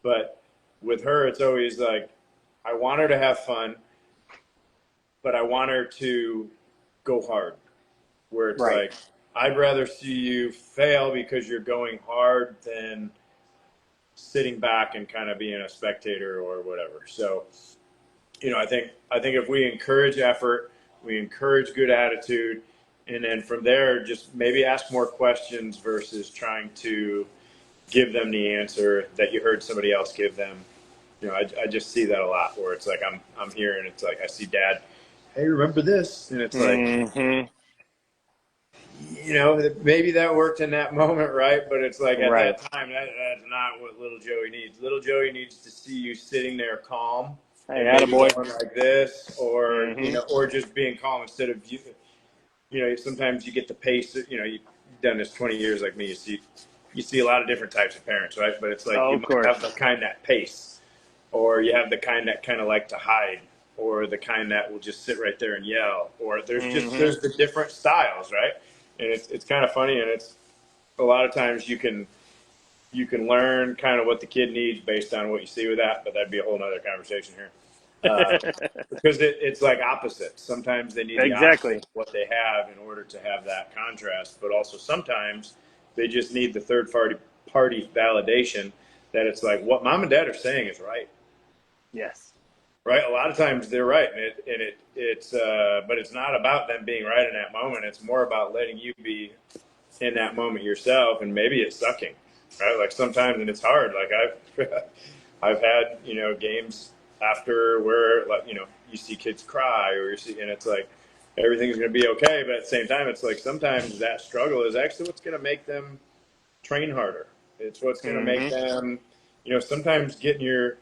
but with her, it's always like I want her to have fun, but I want her to go hard. Where it's Right. like, I'd rather see you fail because you're going hard than sitting back and kind of being a spectator or whatever. So, I think if we encourage effort, we encourage good attitude, and then from there, just maybe ask more questions versus trying to give them the answer that you heard somebody else give them. I just see that a lot where it's like I'm here and it's like I see dad, hey, remember this? And it's like, hmm maybe that worked in that moment, right? But it's like at Right. that time, that's not what little Joey needs. Little Joey needs to see you sitting there calm Hey, and maybe attaboy. going like this, or hmm or just being calm instead of you. Sometimes you get the pace. You've done this 20 years like me. You see a lot of different types of parents, right? But it's like Oh, you of might have course. the kind that pace, or you have the kind that kind of like to hide, or the kind that will just sit right there and yell, or hmm there's the different styles, right? And it's kind of funny, and it's a lot of times you can learn kind of what the kid needs based on what you see with that, but that'd be a whole other conversation here. Because it's like opposites. Sometimes they need the opposite exactly. of what they have in order to have that contrast, but also sometimes they just need the third party validation that it's like what mom and dad are saying is right. Yes. Right, a lot of times they're right, and but it's not about them being right in that moment. It's more about letting you be in that moment yourself, and maybe it's sucking, right? Like sometimes, and it's hard. Like I've had games after where like you see kids cry or and it's like everything's going to be okay, but at the same time, it's like sometimes that struggle is actually what's going to make them train harder. It's what's going to make hmm them, sometimes getting your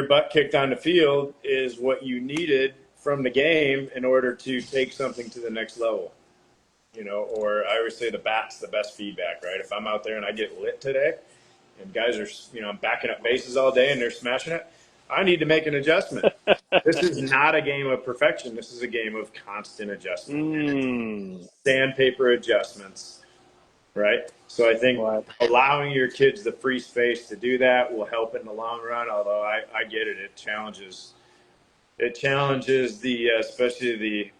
butt kicked on the field is what you needed from the game in order to take something to the next level. Or I always say the bat's the best feedback, right? If I'm out there and I get lit today and guys are, I'm backing up bases all day and they're smashing it, I need to make an adjustment. This is not a game of perfection. This is a game of constant adjustment. And it's mm. sandpaper adjustments right? So I think Well, allowing your kids the free space to do that will help in the long run. Although I get it, it challenges the especially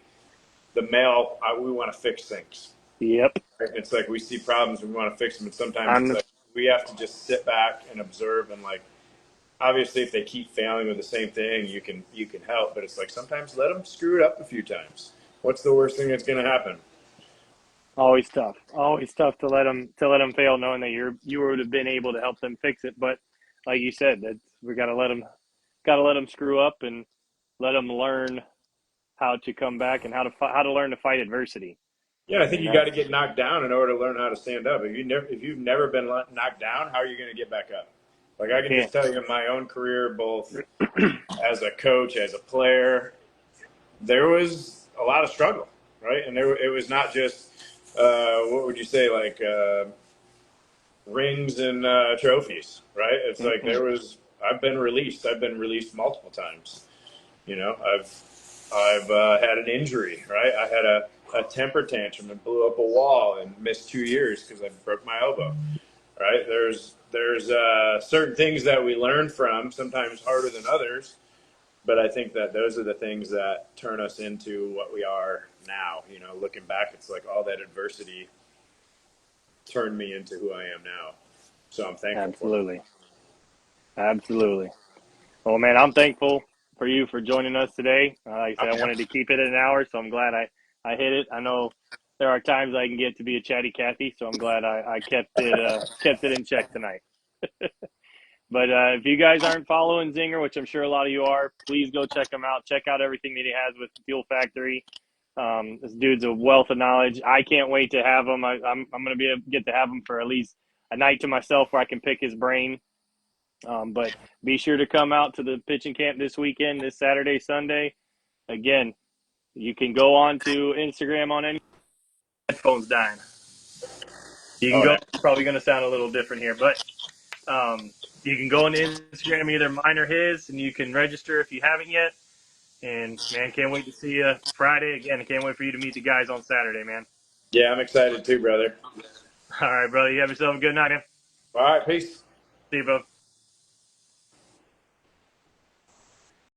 the male. We want to fix things. yep. Right? It's like we see problems, we want to fix them, and sometimes it's I'm like we have to just sit back and observe and like obviously if they keep failing with the same thing you can help, but it's like sometimes let them screw it up a few times. What's the worst thing that's going to happen? always tough. Always tough to let them fail, knowing that you would have been able to help them fix it. But like you said, that's we gotta let them screw up and let them learn how to come back and how to learn to fight adversity. Yeah, I I think mean you got to that's get knocked down in order to learn how to stand up. If you've never been knocked down, how are you going to get back up? Like I can can't. just tell you in my own career, both as a coach, as a player, there was a lot of struggle, right? And it was not just what would you say, like rings and trophies, right? It's like Mm-mm. there was. I've been released. I've been released multiple times. I've had an injury, right? I had a temper tantrum and blew up a wall and missed 2 years because I broke my elbow, right? There's certain things that we learn from, sometimes harder than others, but I think that those are the things that turn us into what we are now. Looking back, it's like all that adversity turned me into who I am now. So I'm thankful for it. Absolutely. Absolutely. Well, man, I'm thankful for you for joining us today. Like I said, I wanted to keep it at an hour, so I'm glad I hit it. I know there are times I can get to be a chatty Cathy, so I'm glad I kept it in check tonight. But if you guys aren't following Zinger, which I'm sure a lot of you are, please go check him out. Check out everything that he has with Fuel Factory. This dude's a wealth of knowledge. I can't wait to have him. I'm going to get to have him for at least a night to myself where I can pick his brain. But be sure to come out to the pitching camp this weekend, this Saturday, Sunday. Again, you can go on to Instagram on any headphones dying. You can Oh, go. no. It's probably going to sound a little different here, but you can go on Instagram, either mine or his, and you can register if you haven't yet. And man, can't wait to see you Friday again. I can't wait for you to meet the guys on Saturday, man. Yeah, I'm excited too, brother. All right, brother. You have yourself a good night, man. All right, peace. See you, bro.